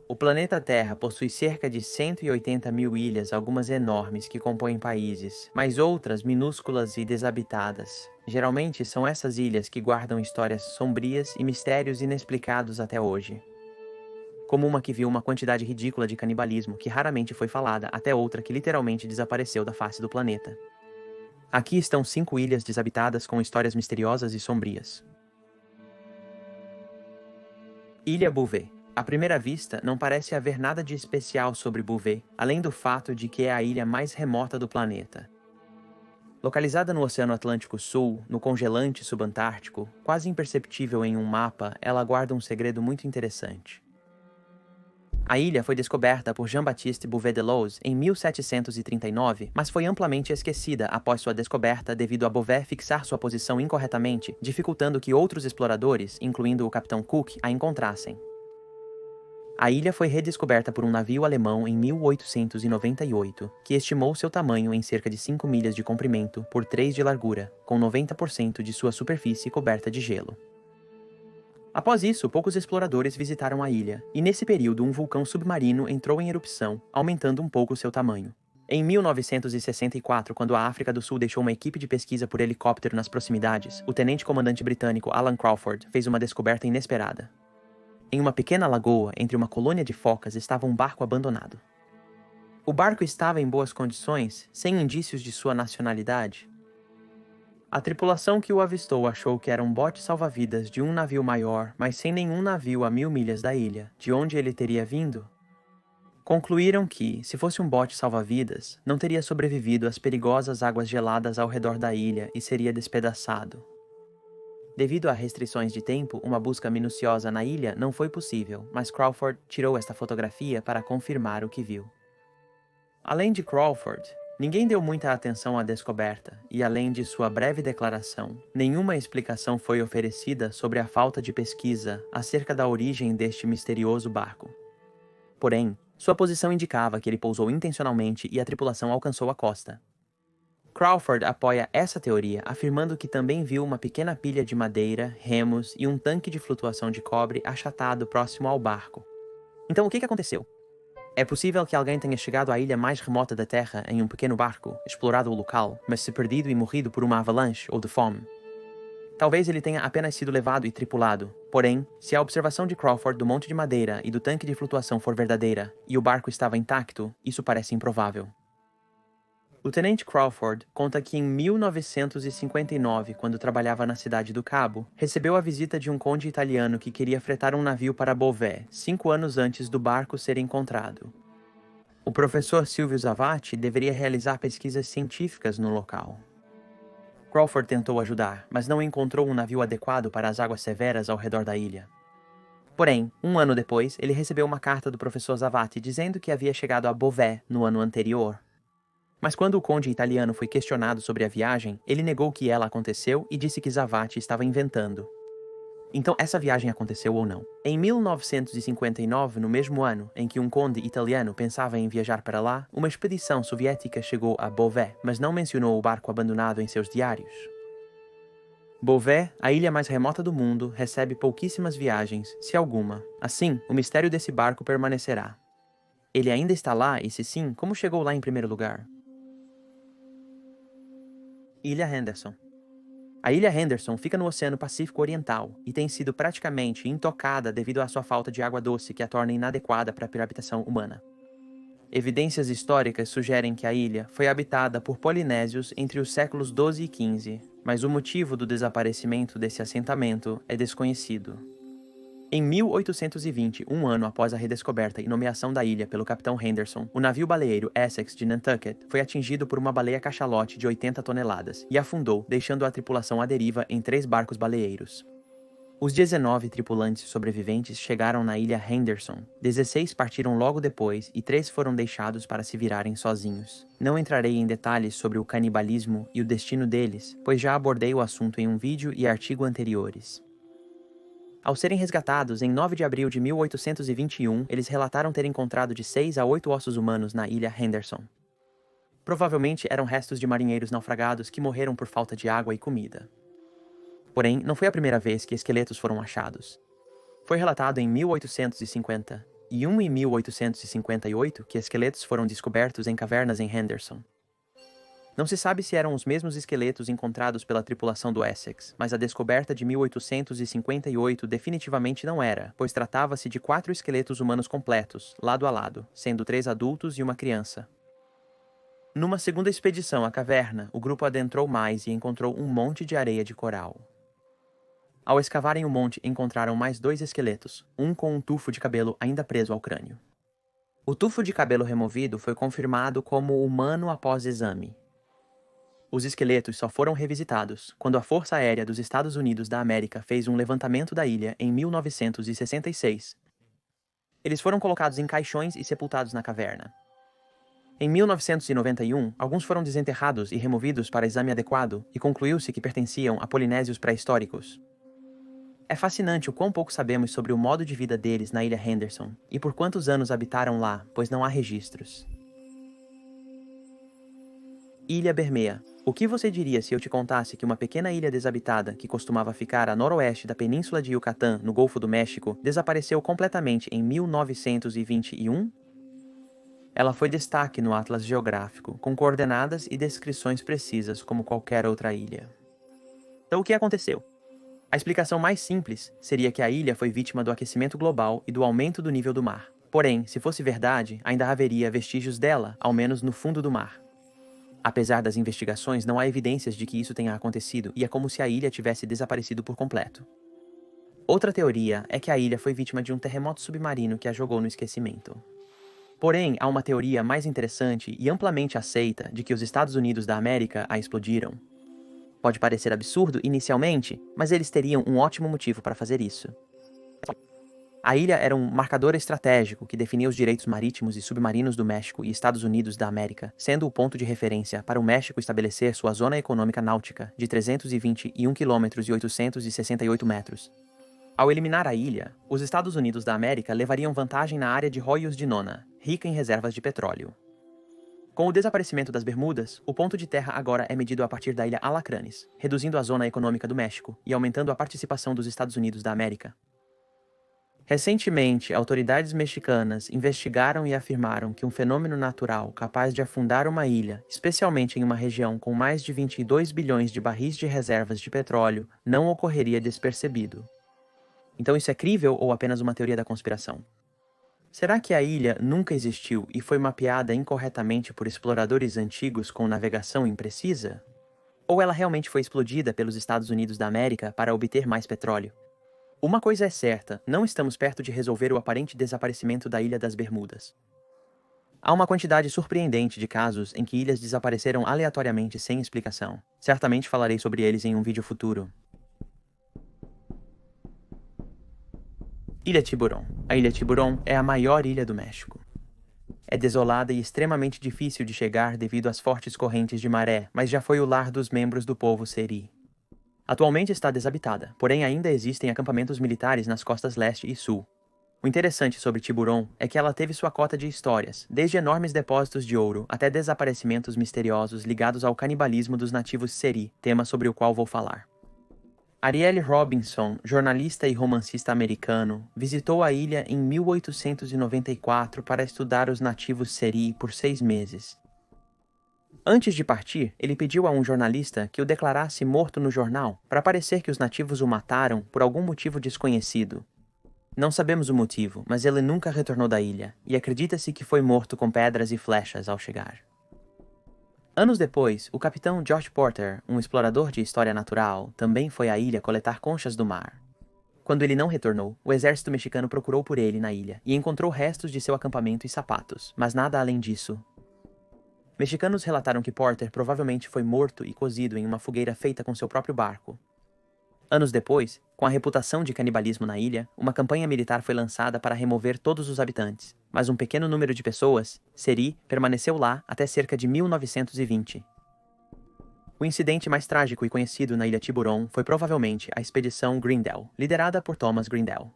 O planeta Terra possui cerca de 180 mil ilhas, algumas enormes que compõem países, mas outras minúsculas e desabitadas. Geralmente são essas ilhas que guardam histórias sombrias e mistérios inexplicados até hoje. Como uma que viu uma quantidade ridícula de canibalismo que raramente foi falada, até outra que literalmente desapareceu da face do planeta. Aqui estão 5 ilhas desabitadas com histórias misteriosas e sombrias. Ilha Bouvet. À primeira vista, não parece haver nada de especial sobre Bouvet, além do fato de que é a ilha mais remota do planeta. Localizada no Oceano Atlântico Sul, no congelante subantártico, quase imperceptível em um mapa, ela guarda um segredo muito interessante. A ilha foi descoberta por Jean-Baptiste Bouvet-Deloze em 1739, mas foi amplamente esquecida após sua descoberta devido a Bouvet fixar sua posição incorretamente, dificultando que outros exploradores, incluindo o capitão Cook, a encontrassem. A ilha foi redescoberta por um navio alemão em 1898, que estimou seu tamanho em cerca de 5 milhas de comprimento por 3 de largura, com 90% de sua superfície coberta de gelo. Após isso, poucos exploradores visitaram a ilha, e nesse período um vulcão submarino entrou em erupção, aumentando um pouco seu tamanho. Em 1964, quando a África do Sul deixou uma equipe de pesquisa por helicóptero nas proximidades, o tenente-comandante britânico Alan Crawford fez uma descoberta inesperada. Em uma pequena lagoa, entre uma colônia de focas, estava um barco abandonado. O barco estava em boas condições, sem indícios de sua nacionalidade. A tripulação que o avistou achou que era um bote salva-vidas de um navio maior, mas sem nenhum navio a 1000 milhas da ilha, de onde ele teria vindo. Concluíram que, se fosse um bote salva-vidas, não teria sobrevivido às perigosas águas geladas ao redor da ilha e seria despedaçado. Devido a restrições de tempo, uma busca minuciosa na ilha não foi possível, mas Crawford tirou esta fotografia para confirmar o que viu. Além de Crawford, ninguém deu muita atenção à descoberta, e além de sua breve declaração, nenhuma explicação foi oferecida sobre a falta de pesquisa acerca da origem deste misterioso barco. Porém, sua posição indicava que ele pousou intencionalmente e a tripulação alcançou a costa. Crawford apoia essa teoria, afirmando que também viu uma pequena pilha de madeira, remos e um tanque de flutuação de cobre achatado próximo ao barco. Então, o que aconteceu? É possível que alguém tenha chegado à ilha mais remota da Terra em um pequeno barco, explorado o local, mas se perdido e morrido por uma avalanche ou de fome. Talvez ele tenha apenas sido levado e tripulado. Porém, se a observação de Crawford do monte de madeira e do tanque de flutuação for verdadeira, e o barco estava intacto, isso parece improvável. O tenente Crawford conta que em 1959, quando trabalhava na cidade do Cabo, recebeu a visita de um conde italiano que queria fretar um navio para Beauvais, 5 anos antes do barco ser encontrado. O professor Silvio Zavati deveria realizar pesquisas científicas no local. Crawford tentou ajudar, mas não encontrou um navio adequado para as águas severas ao redor da ilha. Porém, um ano depois, ele recebeu uma carta do professor Zavati dizendo que havia chegado a Beauvais no ano anterior. Mas quando o conde italiano foi questionado sobre a viagem, ele negou que ela aconteceu e disse que Zavati estava inventando. Então, essa viagem aconteceu ou não? Em 1959, no mesmo ano em que um conde italiano pensava em viajar para lá, uma expedição soviética chegou a Beauvais, mas não mencionou o barco abandonado em seus diários. Beauvais, a ilha mais remota do mundo, recebe pouquíssimas viagens, se alguma. Assim, o mistério desse barco permanecerá. Ele ainda está lá e, se sim, como chegou lá em primeiro lugar? Ilha Henderson. A Ilha Henderson fica no Oceano Pacífico Oriental e tem sido praticamente intocada devido à sua falta de água doce que a torna inadequada para a habitação humana. Evidências históricas sugerem que a ilha foi habitada por polinésios entre os séculos XII e XV, mas o motivo do desaparecimento desse assentamento é desconhecido. Em 1820, um ano após a redescoberta e nomeação da ilha pelo capitão Henderson, o navio baleeiro Essex de Nantucket foi atingido por uma baleia cachalote de 80 toneladas e afundou, deixando a tripulação à deriva em 3 barcos baleeiros. Os 19 tripulantes sobreviventes chegaram na ilha Henderson. 16 partiram logo depois e 3 foram deixados para se virarem sozinhos. Não entrarei em detalhes sobre o canibalismo e o destino deles, pois já abordei o assunto em um vídeo e artigo anteriores. Ao serem resgatados em 9 de abril de 1821, eles relataram ter encontrado de 6 a 8 ossos humanos na ilha Henderson. Provavelmente eram restos de marinheiros naufragados que morreram por falta de água e comida. Porém, não foi a primeira vez que esqueletos foram achados. Foi relatado em 1850 e um em 1858 que esqueletos foram descobertos em cavernas em Henderson. Não se sabe se eram os mesmos esqueletos encontrados pela tripulação do Essex, mas a descoberta de 1858 definitivamente não era, pois tratava-se de 4 esqueletos humanos completos, lado a lado, sendo 3 adultos e uma criança. Numa segunda expedição à caverna, o grupo adentrou mais e encontrou um monte de areia de coral. Ao escavarem o monte, encontraram mais 2 esqueletos, um com um tufo de cabelo ainda preso ao crânio. O tufo de cabelo removido foi confirmado como humano após exame. Os esqueletos só foram revisitados quando a Força Aérea dos Estados Unidos da América fez um levantamento da ilha em 1966. Eles foram colocados em caixões e sepultados na caverna. Em 1991, alguns foram desenterrados e removidos para exame adequado e concluiu-se que pertenciam a polinésios pré-históricos. É fascinante o quão pouco sabemos sobre o modo de vida deles na ilha Henderson e por quantos anos habitaram lá, pois não há registros. Ilha Bermeja. O que você diria se eu te contasse que uma pequena ilha desabitada que costumava ficar a noroeste da península de Yucatán, no Golfo do México, desapareceu completamente em 1921? Ela foi destaque no Atlas Geográfico, com coordenadas e descrições precisas como qualquer outra ilha. Então o que aconteceu? A explicação mais simples seria que a ilha foi vítima do aquecimento global e do aumento do nível do mar. Porém, se fosse verdade, ainda haveria vestígios dela, ao menos no fundo do mar. Apesar das investigações, não há evidências de que isso tenha acontecido e é como se a ilha tivesse desaparecido por completo. Outra teoria é que a ilha foi vítima de um terremoto submarino que a jogou no esquecimento. Porém, há uma teoria mais interessante e amplamente aceita de que os Estados Unidos da América a explodiram. Pode parecer absurdo inicialmente, mas eles teriam um ótimo motivo para fazer isso. A ilha era um marcador estratégico que definia os direitos marítimos e submarinos do México e Estados Unidos da América, sendo o ponto de referência para o México estabelecer sua zona econômica náutica de 321 km e 868 metros. Ao eliminar a ilha, os Estados Unidos da América levariam vantagem na área de Hoyos de Nona, rica em reservas de petróleo. Com o desaparecimento das Bermudas, o ponto de terra agora é medido a partir da ilha Alacranes, reduzindo a zona econômica do México e aumentando a participação dos Estados Unidos da América. Recentemente, autoridades mexicanas investigaram e afirmaram que um fenômeno natural capaz de afundar uma ilha, especialmente em uma região com mais de 22 bilhões de barris de reservas de petróleo, não ocorreria despercebido. Então isso é crível ou apenas uma teoria da conspiração? Será que a ilha nunca existiu e foi mapeada incorretamente por exploradores antigos com navegação imprecisa? Ou ela realmente foi explodida pelos Estados Unidos da América para obter mais petróleo? Uma coisa é certa, não estamos perto de resolver o aparente desaparecimento da Ilha das Bermudas. Há uma quantidade surpreendente de casos em que ilhas desapareceram aleatoriamente sem explicação. Certamente falarei sobre eles em um vídeo futuro. Ilha Tiburon. A Ilha Tiburon é a maior ilha do México. É desolada e extremamente difícil de chegar devido às fortes correntes de maré, mas já foi o lar dos membros do povo Seri. Atualmente está desabitada, porém ainda existem acampamentos militares nas costas leste e sul. O interessante sobre Tiburon é que ela teve sua cota de histórias, desde enormes depósitos de ouro até desaparecimentos misteriosos ligados ao canibalismo dos nativos Seri, tema sobre o qual vou falar. Arielle Robinson, jornalista e romancista americano, visitou a ilha em 1894 para estudar os nativos Seri por 6 meses. Antes de partir, ele pediu a um jornalista que o declarasse morto no jornal, para parecer que os nativos o mataram por algum motivo desconhecido. Não sabemos o motivo, mas ele nunca retornou da ilha, e acredita-se que foi morto com pedras e flechas ao chegar. Anos depois, o capitão George Porter, um explorador de história natural, também foi à ilha coletar conchas do mar. Quando ele não retornou, o exército mexicano procurou por ele na ilha e encontrou restos de seu acampamento e sapatos, mas nada além disso. Mexicanos relataram que Porter provavelmente foi morto e cozido em uma fogueira feita com seu próprio barco. Anos depois, com a reputação de canibalismo na ilha, uma campanha militar foi lançada para remover todos os habitantes, mas um pequeno número de pessoas, Seri, permaneceu lá até cerca de 1920. O incidente mais trágico e conhecido na Ilha Tiburon foi provavelmente a Expedição Grindel, liderada por Thomas Grindel.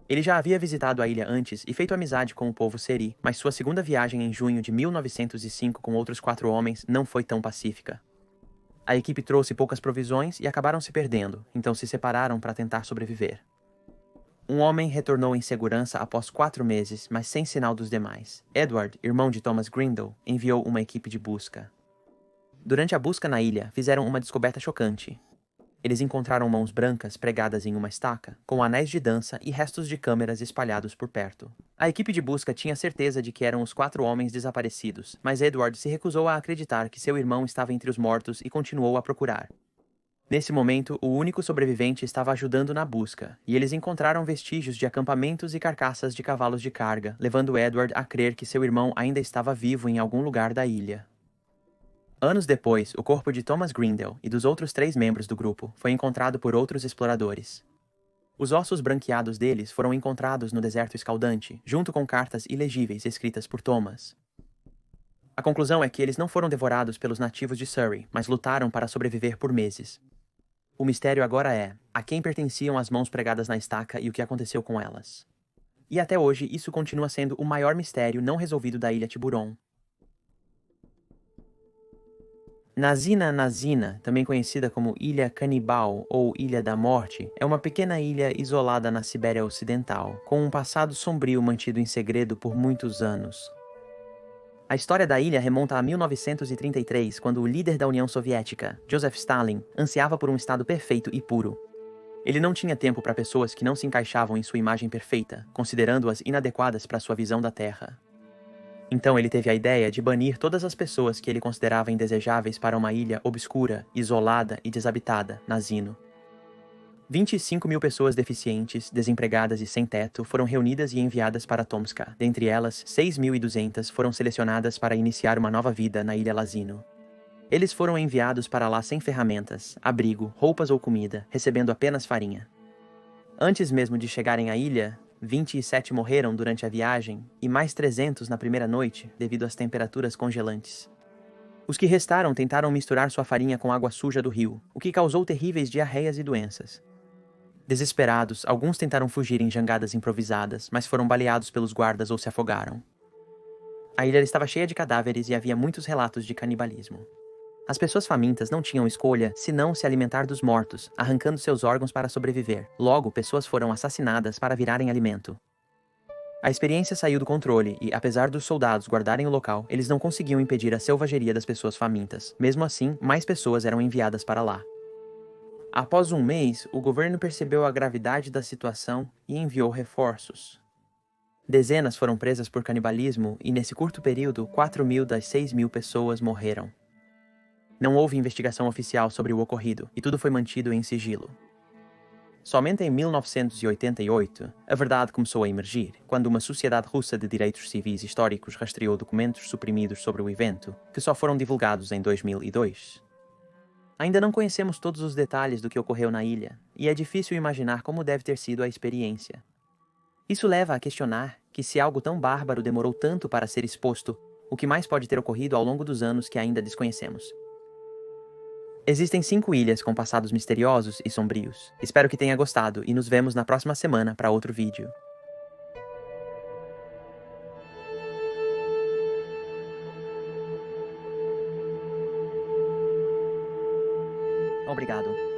Ele já havia visitado a ilha antes e feito amizade com o povo Seri, mas sua segunda viagem em junho de 1905 com outros 4 homens não foi tão pacífica. A equipe trouxe poucas provisões e acabaram se perdendo, então se separaram para tentar sobreviver. Um homem retornou em segurança após 4 meses, mas sem sinal dos demais. Edward, irmão de Thomas Grindle, enviou uma equipe de busca. Durante a busca na ilha, fizeram uma descoberta chocante. Eles encontraram mãos brancas pregadas em uma estaca, com anéis de dança e restos de câmeras espalhados por perto. A equipe de busca tinha certeza de que eram os 4 homens desaparecidos, mas Edward se recusou a acreditar que seu irmão estava entre os mortos e continuou a procurar. Nesse momento, o único sobrevivente estava ajudando na busca, e eles encontraram vestígios de acampamentos e carcaças de cavalos de carga, levando Edward a crer que seu irmão ainda estava vivo em algum lugar da ilha. Anos depois, o corpo de Thomas Grindle e dos outros 3 membros do grupo foi encontrado por outros exploradores. Os ossos branqueados deles foram encontrados no deserto escaldante, junto com cartas ilegíveis escritas por Thomas. A conclusão é que eles não foram devorados pelos nativos de Surrey, mas lutaram para sobreviver por meses. O mistério agora é: a quem pertenciam as mãos pregadas na estaca e o que aconteceu com elas? E até hoje, isso continua sendo o maior mistério não resolvido da Ilha Tiburon. Nazina Nazina, também conhecida como Ilha Canibal ou Ilha da Morte, é uma pequena ilha isolada na Sibéria Ocidental, com um passado sombrio mantido em segredo por muitos anos. A história da ilha remonta a 1933, quando o líder da União Soviética, Joseph Stalin, ansiava por um estado perfeito e puro. Ele não tinha tempo para pessoas que não se encaixavam em sua imagem perfeita, considerando-as inadequadas para sua visão da Terra. Então ele teve a ideia de banir todas as pessoas que ele considerava indesejáveis para uma ilha obscura, isolada e desabitada, Nazino. 25 mil pessoas deficientes, desempregadas e sem teto foram reunidas e enviadas para Tomska. Dentre elas, 6.200 foram selecionadas para iniciar uma nova vida na Ilha Lazino. Eles foram enviados para lá sem ferramentas, abrigo, roupas ou comida, recebendo apenas farinha. Antes mesmo de chegarem à ilha, 27 morreram durante a viagem e mais 300 na primeira noite, devido às temperaturas congelantes. Os que restaram tentaram misturar sua farinha com água suja do rio, o que causou terríveis diarreias e doenças. Desesperados, alguns tentaram fugir em jangadas improvisadas, mas foram baleados pelos guardas ou se afogaram. A ilha estava cheia de cadáveres e havia muitos relatos de canibalismo. As pessoas famintas não tinham escolha senão se alimentar dos mortos, arrancando seus órgãos para sobreviver. Logo, pessoas foram assassinadas para virarem alimento. A experiência saiu do controle e, apesar dos soldados guardarem o local, eles não conseguiam impedir a selvageria das pessoas famintas. Mesmo assim, mais pessoas eram enviadas para lá. Após um mês, o governo percebeu a gravidade da situação e enviou reforços. Dezenas foram presas por canibalismo e, nesse curto período, 4.000 das 6.000 pessoas morreram. Não houve investigação oficial sobre o ocorrido e tudo foi mantido em sigilo. Somente em 1988, a verdade começou a emergir, quando uma sociedade russa de direitos civis históricos rastreou documentos suprimidos sobre o evento, que só foram divulgados em 2002. Ainda não conhecemos todos os detalhes do que ocorreu na ilha, e é difícil imaginar como deve ter sido a experiência. Isso leva a questionar que se algo tão bárbaro demorou tanto para ser exposto, o que mais pode ter ocorrido ao longo dos anos que ainda desconhecemos. Existem 5 ilhas com passados misteriosos e sombrios. Espero que tenha gostado e nos vemos na próxima semana para outro vídeo. Obrigado.